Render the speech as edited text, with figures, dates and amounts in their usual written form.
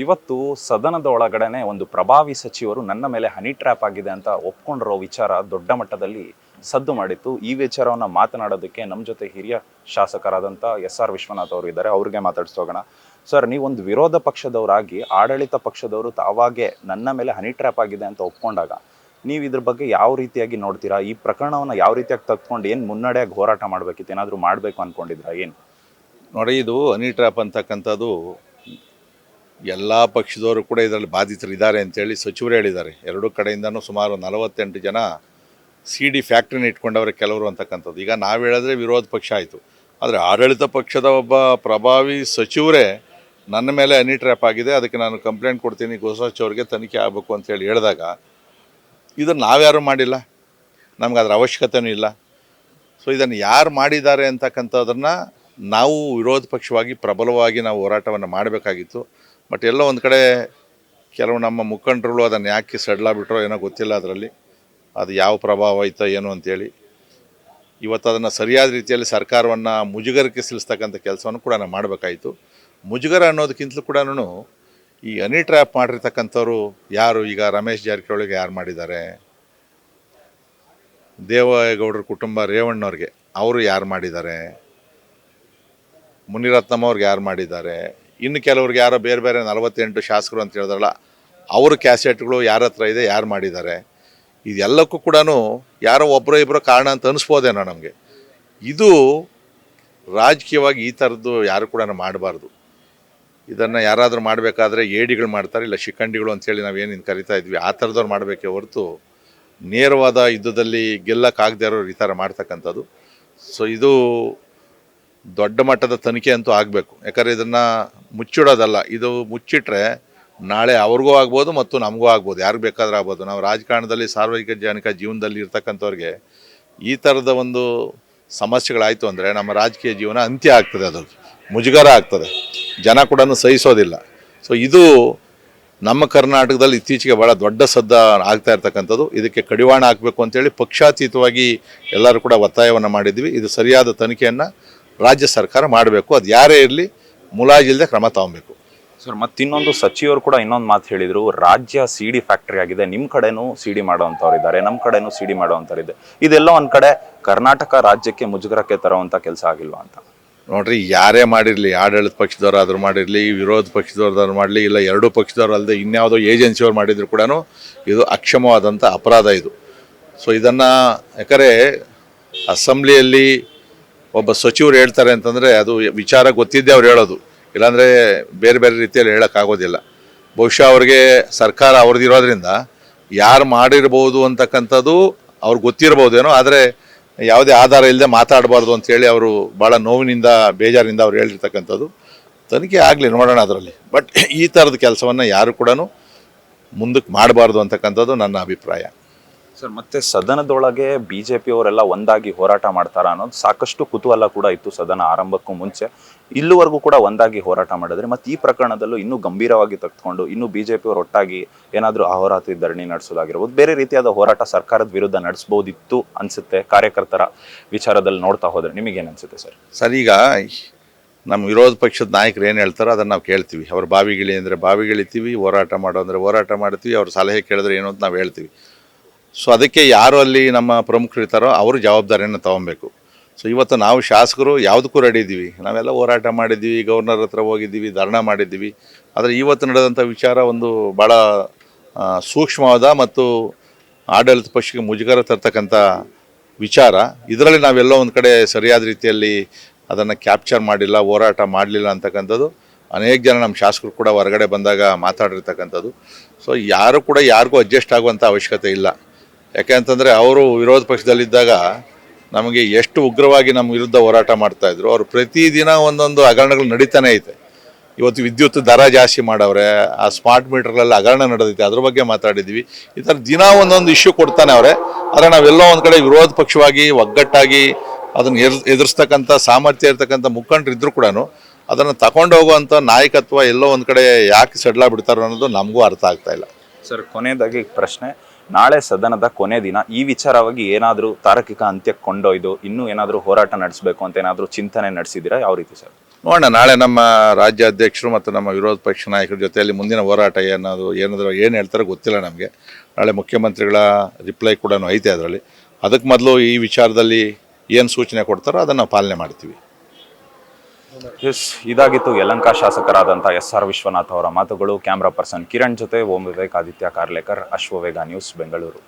ಇವತ್ತು ಸದನದ ಒಳಗಡೆನೆ ಒಂದು ಪ್ರಭಾವಿ ಸಚಿವರು ನನ್ನ ಮೇಲೆ ಹನಿ ಟ್ರ್ಯಾಪ್ ಆಗಿದೆ ಅಂತ ಒಪ್ಕೊಂಡಿರೋ ವಿಚಾರ ದೊಡ್ಡ ಮಟ್ಟದಲ್ಲಿ ಸದ್ದು ಮಾಡಿತ್ತು. ಈ ವಿಚಾರವನ್ನು ಮಾತನಾಡೋದಕ್ಕೆ ನಮ್ಮ ಜೊತೆ ಹಿರಿಯ ಶಾಸಕರಾದಂಥ SR ವಿಶ್ವನಾಥ್ ಅವರು ಇದ್ದಾರೆ. ಅವ್ರಿಗೆ ಮಾತಾಡ್ಸೋಗೋಣ. ಸರ್, ನೀವೊಂದು ವಿರೋಧ ಪಕ್ಷದವರಾಗಿ ಆಡಳಿತ ಪಕ್ಷದವರು ತಾವಾಗೆ ನನ್ನ ಮೇಲೆ ಹನಿ ಟ್ರ್ಯಾಪ್ ಆಗಿದೆ ಅಂತ ಒಪ್ಕೊಂಡಾಗ ನೀವು ಇದ್ರ ಬಗ್ಗೆ ಯಾವ ರೀತಿಯಾಗಿ ನೋಡ್ತೀರಾ? ಈ ಪ್ರಕರಣವನ್ನು ಯಾವ ರೀತಿಯಾಗಿ ತೆಗೆದುಕೊಂಡು ಏನು ಮುನ್ನಡೆಯಾಗಿ ಹೋರಾಟ ಮಾಡಬೇಕಿತ್ತು, ಏನಾದರೂ ಮಾಡಬೇಕು ಅಂದ್ಕೊಂಡಿದ್ರಾ? ಏನು ನೋಡಿ, ಇದು ಹನಿ ಟ್ರ್ಯಾಪ್ ಅಂತಕ್ಕಂಥದ್ದು ಎಲ್ಲ ಪಕ್ಷದವರು ಕೂಡ ಇದರಲ್ಲಿ ಬಾಧಿತರಿದ್ದಾರೆ ಅಂತೇಳಿ ಸಚಿವರು ಹೇಳಿದ್ದಾರೆ. ಎರಡೂ ಕಡೆಯಿಂದನೂ ಸುಮಾರು 48 ಜನ CD ಫ್ಯಾಕ್ಟ್ರಿನ ಇಟ್ಕೊಂಡವ್ರೆ ಕೆಲವರು ಅಂತಕ್ಕಂಥದ್ದು. ಈಗ ನಾವು ಹೇಳಿದ್ರೆ ವಿರೋಧ ಪಕ್ಷ ಆಯಿತು, ಆದರೆ ಆಡಳಿತ ಪಕ್ಷದ ಒಬ್ಬ ಪ್ರಭಾವಿ ಸಚಿವರೇ ನನ್ನ ಮೇಲೆ ಹನಿ ಟ್ರ್ಯಾಪ್ ಆಗಿದೆ, ಅದಕ್ಕೆ ನಾನು ಕಂಪ್ಲೇಂಟ್ ಕೊಡ್ತೀನಿ, ಗೃಹ ಸಚಿವರಿಗೆ ತನಿಖೆ ಆಗಬೇಕು ಅಂತೇಳಿ ಹೇಳಿದಾಗ ಇದನ್ನು ನಾವ್ಯಾರೂ ಮಾಡಿಲ್ಲ, ನಮ್ಗೆ ಅದರ ಅವಶ್ಯಕತೆಯೂ ಇಲ್ಲ. ಸೊ ಇದನ್ನು ಯಾರು ಮಾಡಿದ್ದಾರೆ ಅಂತಕ್ಕಂಥದ್ದನ್ನು ನಾವು ವಿರೋಧ ಪಕ್ಷವಾಗಿ ಪ್ರಬಲವಾಗಿ ನಾವು ಹೋರಾಟವನ್ನು ಮಾಡಬೇಕಾಗಿತ್ತು. ಬಟ್ ಎಲ್ಲೋ ಒಂದು ಕಡೆ ಕೆಲವು ನಮ್ಮ ಮುಖಂಡರುಗಳು ಅದನ್ನು ಯಾಕೆ ಸಡ್ಲಾಬಿಟ್ರೋ ಏನೋ ಗೊತ್ತಿಲ್ಲ, ಅದರಲ್ಲಿ ಅದು ಯಾವ ಪ್ರಭಾವ ಆಯಿತೋ ಏನೋ ಅಂತೇಳಿ ಇವತ್ತು ಅದನ್ನು ಸರಿಯಾದ ರೀತಿಯಲ್ಲಿ ಸರ್ಕಾರವನ್ನು ಮುಜುಗರಕ್ಕೆ ಸಿಲಿಸ್ತಕ್ಕಂಥ ಕೆಲಸವನ್ನು ಕೂಡ ನಾವು ಮಾಡಬೇಕಾಯಿತು. ಮುಜುಗರ ಅನ್ನೋದಕ್ಕಿಂತಲೂ ಕೂಡ ಈ ಹನಿ ಟ್ರ್ಯಾಪ್ ಮಾಡಿರ್ತಕ್ಕಂಥವ್ರು ಯಾರು? ಈಗ ರಮೇಶ್ ಜಾರಕಿಹೊಳಿಗೆ ಯಾರು ಮಾಡಿದ್ದಾರೆ? ದೇವೇಗೌಡರ ಕುಟುಂಬ ರೇವಣ್ಣವ್ರಿಗೆ ಅವರು ಯಾರು ಮಾಡಿದ್ದಾರೆ? ಮುನಿರತ್ನಮ್ಮ ಅವ್ರಿಗೆ ಯಾರು ಮಾಡಿದ್ದಾರೆ? ಇನ್ನು ಕೆಲವ್ರಿಗೆ ಯಾರೋ ಬೇರೆ ಬೇರೆ 48 ಶಾಸಕರು ಅಂತ ಹೇಳಿದ್ರಲ್ಲ, ಅವ್ರ ಕ್ಯಾಸೆಟ್ಗಳು ಯಾರ ಹತ್ರ ಇದೆ, ಯಾರು ಮಾಡಿದ್ದಾರೆ? ಇದೆಲ್ಲಕ್ಕೂ ಕೂಡ ಯಾರೋ ಒಬ್ಬರೋ ಇಬ್ಬರೋ ಕಾರಣ ಅಂತ ಅನಿಸ್ಬೋದೇನೋ ನಮಗೆ. ಇದು ರಾಜಕೀಯವಾಗಿ ಈ ಥರದ್ದು ಯಾರು ಕೂಡ ಮಾಡಬಾರ್ದು. ಇದನ್ನು ಯಾರಾದರೂ ಮಾಡಬೇಕಾದ್ರೆ ಏಡಿಗಳು ಮಾಡ್ತಾರೆ, ಇಲ್ಲ ಶಿಖಂಡಿಗಳು ಅಂತೇಳಿ ನಾವೇನು ಕರಿತಾ ಇದ್ವಿ, ಆ ಥರದವ್ರು ಮಾಡಬೇಕೇ ಹೊರತು ನೇರವಾದ ಯುದ್ಧದಲ್ಲಿ ಗೆಲ್ಲಕ್ಕಾಗದೇ ಇರೋರು ಈ ಥರ ಮಾಡ್ತಕ್ಕಂಥದ್ದು. ಸೊ ಇದು ದೊಡ್ಡ ಮಟ್ಟದ ತನಿಖೆ ಅಂತೂ ಆಗಬೇಕು. ಯಾಕಂದರೆ ಇದನ್ನು ಮುಚ್ಚಿಡೋದಲ್ಲ, ಇದು ಮುಚ್ಚಿಟ್ರೆ ನಾಳೆ ಅವ್ರಿಗೂ ಆಗ್ಬೋದು ಮತ್ತು ನಮಗೂ ಆಗ್ಬೋದು, ಯಾರಿಗೆ ಬೇಕಾದರೂ ಆಗ್ಬೋದು. ನಾವು ರಾಜಕಾರಣದಲ್ಲಿ ಸಾರ್ವಜನಿಕ ಜೀವನದಲ್ಲಿ ಇರ್ತಕ್ಕಂಥವ್ರಿಗೆ ಈ ಥರದ ಒಂದು ಸಮಸ್ಯೆಗಳಾಯಿತು ಅಂದರೆ ನಮ್ಮ ರಾಜಕೀಯ ಜೀವನ ಅಂತ್ಯ ಆಗ್ತದೆ, ಅದು ಮುಜುಗರ ಆಗ್ತದೆ, ಜನ ಕೂಡ ಸಹಿಸೋದಿಲ್ಲ. ಸೊ ಇದು ನಮ್ಮ ಕರ್ನಾಟಕದಲ್ಲಿ ಇತ್ತೀಚೆಗೆ ಭಾಳ ದೊಡ್ಡ ಸದ್ದ ಆಗ್ತಾ ಇರ್ತಕ್ಕಂಥದ್ದು. ಇದಕ್ಕೆ ಕಡಿವಾಣ ಹಾಕಬೇಕು ಅಂತೇಳಿ ಪಕ್ಷಾತೀತವಾಗಿ ಎಲ್ಲರೂ ಕೂಡ ಒತ್ತಾಯವನ್ನು ಮಾಡಿದ್ವಿ. ಇದು ಸರಿಯಾದ ತನಿಖೆಯನ್ನು ರಾಜ್ಯ ಸರ್ಕಾರ ಮಾಡಬೇಕು, ಅದು ಯಾರೇ ಇರಲಿ ಮುಲಾಜಿಲ್ಲದೆ ಕ್ರಮ ತಗೊಬೇಕು. ಸರ್, ಮತ್ತಿನ್ನೊಂದು ಸಚಿವರು ಕೂಡ ಇನ್ನೊಂದು ಮಾತು ಹೇಳಿದರು, ರಾಜ್ಯ CD ಫ್ಯಾಕ್ಟ್ರಿ ಆಗಿದೆ, ನಿಮ್ಮ ಕಡೆನೂ CD ಮಾಡೋವಂಥವ್ರು ಇದ್ದಾರೆ, ನಮ್ಮ ಕಡೆನೂ CD ಮಾಡೋವಂಥವ್ರು ಇದೆ. ಇದೆಲ್ಲ ಒಂದು ಕಡೆ ಕರ್ನಾಟಕ ರಾಜ್ಯಕ್ಕೆ ಮುಜುಗರಕ್ಕೆ ತರುವಂಥ ಕೆಲಸ ಆಗಿಲ್ವಾ ಅಂತ? ನೋಡ್ರಿ, ಯಾರೇ ಮಾಡಿರಲಿ, ಆಡಳಿತ ಪಕ್ಷದವ್ರಾದ್ರೂ ಮಾಡಿರಲಿ, ವಿರೋಧ ಪಕ್ಷದವ್ರದ್ದಾದ್ರು ಮಾಡಲಿ, ಇಲ್ಲ ಎರಡೂ ಪಕ್ಷದವ್ರು ಅಲ್ಲದೆ ಇನ್ಯಾವುದೋ ಏಜೆನ್ಸಿಯವ್ರು ಮಾಡಿದ್ರು ಕೂಡ ಇದು ಅಕ್ಷಮವಾದಂಥ ಅಪರಾಧ ಇದು. ಸೊ ಇದನ್ನು ಯಾಕಂದರೆ ಅಸೆಂಬ್ಲಿಯಲ್ಲಿ ಒಬ್ಬ ಸಚಿವರು ಹೇಳ್ತಾರೆ ಅಂತಂದರೆ ಅದು ವಿಚಾರ ಗೊತ್ತಿದ್ದೇ ಅವ್ರು ಹೇಳೋದು, ಇಲ್ಲಾಂದರೆ ಬೇರೆ ಬೇರೆ ರೀತಿಯಲ್ಲಿ ಹೇಳೋಕ್ಕಾಗೋದಿಲ್ಲ. ಬಹುಶಃ ಅವ್ರಿಗೆ ಸರ್ಕಾರ ಅವ್ರದ್ದಿರೋದ್ರಿಂದ ಯಾರು ಮಾಡಿರ್ಬೋದು ಅಂತಕ್ಕಂಥದ್ದು ಅವ್ರಿಗೆ ಗೊತ್ತಿರ್ಬೋದೇನೋ, ಆದರೆ ಯಾವುದೇ ಆಧಾರ ಇಲ್ಲದೆ ಮಾತಾಡಬಾರ್ದು ಅಂತೇಳಿ ಅವರು ಭಾಳ ನೋವಿನಿಂದ ಬೇಜಾರಿಂದ ಅವ್ರು ಹೇಳಿರ್ತಕ್ಕಂಥದ್ದು. ತನಿಖೆ ಆಗಲಿ, ನೋಡೋಣ ಅದರಲ್ಲಿ. ಬಟ್ ಈ ಥರದ ಕೆಲಸವನ್ನು ಯಾರು ಕೂಡ ಮುಂದಕ್ಕೆ ಮಾಡಬಾರ್ದು ಅಂತಕ್ಕಂಥದ್ದು ನನ್ನ ಅಭಿಪ್ರಾಯ. ಸರ್, ಮತ್ತೆ ಸದನದೊಳಗೆ BJP ಅವರೆಲ್ಲ ಒಂದಾಗಿ ಹೋರಾಟ ಮಾಡ್ತಾರಾ ಅನ್ನೋದು ಸಾಕಷ್ಟು ಕುತೂಹಲ ಕೂಡ ಇತ್ತು ಸದನ ಆರಂಭಕ್ಕೂ ಮುಂಚೆ. ಇಲ್ಲಿವರೆಗೂ ಕೂಡ ಒಂದಾಗಿ ಹೋರಾಟ ಮಾಡಿದ್ರೆ ಮತ್ತೆ ಈ ಪ್ರಕರಣದಲ್ಲೂ ಇನ್ನೂ ಗಂಭೀರವಾಗಿ ತೆಗೆದುಕೊಂಡು ಇನ್ನೂ BJP ಅವರು ಒಟ್ಟಾಗಿ ಏನಾದರೂ ಅಹೋರಾತ್ರಿ ಧರಣಿ ನಡೆಸೋದಾಗಿರ್ಬೋದು, ಬೇರೆ ರೀತಿಯಾದ ಹೋರಾಟ ಸರ್ಕಾರದ ವಿರುದ್ಧ ನಡೆಸ್ಬೋದಿತ್ತು ಅನಿಸುತ್ತೆ ಕಾರ್ಯಕರ್ತರ ವಿಚಾರದಲ್ಲಿ ನೋಡ್ತಾ ಹೋದರೆ. ನಿಮಗೇನು ಅನಿಸುತ್ತೆ ಸರ್? ಸರ್, ಈಗ ನಮ್ಮ ವಿರೋಧ ಪಕ್ಷದ ನಾಯಕರು ಏನು ಹೇಳ್ತಾರೋ ಅದನ್ನು ನಾವು ಕೇಳ್ತೀವಿ. ಅವ್ರು ಬಾವಿಗಿಳಿ ಅಂದರೆ ಬಾವಿಗಿಳಿತೀವಿ, ಹೋರಾಟ ಮಾಡೋ ಅಂದರೆ ಹೋರಾಟ ಮಾಡ್ತೀವಿ, ಅವ್ರ ಸಲಹೆ ಕೇಳಿದ್ರೆ ಏನು ಅಂತ ನಾವು ಹೇಳ್ತೀವಿ. ಸೊ ಅದಕ್ಕೆ ಯಾರು ಅಲ್ಲಿ ನಮ್ಮ ಪ್ರಮುಖರು ಇರ್ತಾರೋ ಅವರು ಜವಾಬ್ದಾರಿಯನ್ನು ತೊಗೊಬೇಕು. ಸೊ ಇವತ್ತು ನಾವು ಶಾಸಕರು ಯಾವುದಕ್ಕೂ ರೆಡಿ ಇದ್ದೀವಿ, ನಾವೆಲ್ಲ ಹೋರಾಟ ಮಾಡಿದ್ದೀವಿ, ಗವರ್ನರ್ ಹತ್ರ ಹೋಗಿದ್ದೀವಿ, ಧರಣ ಮಾಡಿದ್ದೀವಿ. ಆದರೆ ಇವತ್ತು ನಡೆದಂಥ ವಿಚಾರ ಒಂದು ಭಾಳ ಸೂಕ್ಷ್ಮವಾದ ಮತ್ತು ಆಡಳಿತ ಪಕ್ಷಕ್ಕೆ ಮುಜುಗರ ತರ್ತಕ್ಕಂಥ ವಿಚಾರ. ಇದರಲ್ಲಿ ನಾವೆಲ್ಲೋ ಒಂದು ಕಡೆ ಸರಿಯಾದ ರೀತಿಯಲ್ಲಿ ಅದನ್ನು ಕ್ಯಾಪ್ಚರ್ ಮಾಡಿಲ್ಲ, ಹೋರಾಟ ಮಾಡಲಿಲ್ಲ ಅಂತಕ್ಕಂಥದ್ದು ಅನೇಕ ಜನ ನಮ್ಮ ಶಾಸಕರು ಕೂಡ ಹೊರಗಡೆ ಬಂದಾಗ ಮಾತಾಡಿರ್ತಕ್ಕಂಥದ್ದು. ಸೊ ಯಾರು ಕೂಡ ಯಾರಿಗೂ ಅಡ್ಜಸ್ಟ್ ಆಗುವಂಥ ಅವಶ್ಯಕತೆ ಇಲ್ಲ. ಯಾಕೆಂತಂದರೆ ಅವರು ವಿರೋಧ ಪಕ್ಷದಲ್ಲಿದ್ದಾಗ ನಮಗೆ ಎಷ್ಟು ಉಗ್ರವಾಗಿ ನಮ್ಮ ವಿರುದ್ಧ ಹೋರಾಟ ಮಾಡ್ತಾಯಿದ್ರು. ಅವರು ಪ್ರತಿದಿನ ಒಂದೊಂದು ಹಗರಣಗಳು ನಡೀತಾನೆ ಐತೆ. ಇವತ್ತು ವಿದ್ಯುತ್ ದರ ಜಾಸ್ತಿ ಮಾಡವ್ರೆ, ಆ ಸ್ಮಾರ್ಟ್ ಮೀಟರ್ಗಳಲ್ಲಿ ಹಗರಣ ನಡೆದೈತೆ, ಅದ್ರ ಬಗ್ಗೆ ಮಾತಾಡಿದ್ವಿ. ಈ ಥರ ದಿನ ಒಂದೊಂದು ಇಶ್ಯೂ ಕೊಡ್ತಾನೆ ಅವರೇ. ಆದರೆ ನಾವೆಲ್ಲೋ ಒಂದು ಕಡೆ ವಿರೋಧ ಪಕ್ಷವಾಗಿ ಒಗ್ಗಟ್ಟಾಗಿ ಅದನ್ನು ಎದುರಿಸ್ತಕ್ಕಂಥ ಸಾಮರ್ಥ್ಯ ಇರ್ತಕ್ಕಂಥ ಮುಖಂಡರಿದ್ದರೂ ಕೂಡ ಅದನ್ನು ತಗೊಂಡು ಹೋಗುವಂಥ ನಾಯಕತ್ವ ಎಲ್ಲೋ ಒಂದು ಕಡೆ ಯಾಕೆ ಸಡ್ಲಾ ಬಿಡ್ತಾರೋ ಅನ್ನೋದು ನಮಗೂ ಅರ್ಥ ಆಗ್ತಾ ಇಲ್ಲ. ಸರ್, ಕೊನೆಯದಾಗಿ ಪ್ರಶ್ನೆ, ನಾಳೆ ಸದನದ ಕೊನೆ ದಿನ ಈ ವಿಚಾರವಾಗಿ ಏನಾದರೂ ತಾರಕಿಕ ಅಂತ್ಯಕ್ಕೆ ಕೊಂಡೊಯ್ದು ಇನ್ನೂ ಏನಾದರೂ ಹೋರಾಟ ನಡೆಸಬೇಕು ಅಂತ ಏನಾದರೂ ಚಿಂತನೆ ನಡೆಸಿದ್ದೀರಾ? ಯಾವ ರೀತಿ ಸರ್? ನೋಡೋಣ, ನಾಳೆ ನಮ್ಮ ರಾಜ್ಯ ಅಧ್ಯಕ್ಷರು ಮತ್ತು ನಮ್ಮ ವಿರೋಧ ಪಕ್ಷ ನಾಯಕರ ಜೊತೆಯಲ್ಲಿ ಮುಂದಿನ ಹೋರಾಟ ಏನು ಹೇಳ್ತಾರೋ ಗೊತ್ತಿಲ್ಲ ನಮಗೆ. ನಾಳೆ ಮುಖ್ಯಮಂತ್ರಿಗಳ ರಿಪ್ಲೈ ಕೂಡ ಐತೆ ಅದರಲ್ಲಿ. ಅದಕ್ಕೆ ಮೊದಲು ಈ ವಿಚಾರದಲ್ಲಿ ಏನು ಸೂಚನೆ ಕೊಡ್ತಾರೋ ಅದನ್ನು ನಾವು ಪಾಲನೆ ಮಾಡ್ತೀವಿ. ಇದಾಗಿತ್ತು ಯಲಹಂಕ ಶಾಸಕರಾದಂಥ ಎಸ್.ಆರ್. ವಿಶ್ವನಾಥ್ ಅವರ ಮಾತುಗಳು. ಕ್ಯಾಮ್ರಾ ಪರ್ಸನ್ ಕಿರಣ್ ಜೊತೆ ಓಂ ವಿವೇಕ್, ಆದಿತ್ಯ ಕಾರ್ಲೇಕರ್, ಅಶ್ವವೇಗ ನ್ಯೂಸ್, ಬೆಂಗಳೂರು.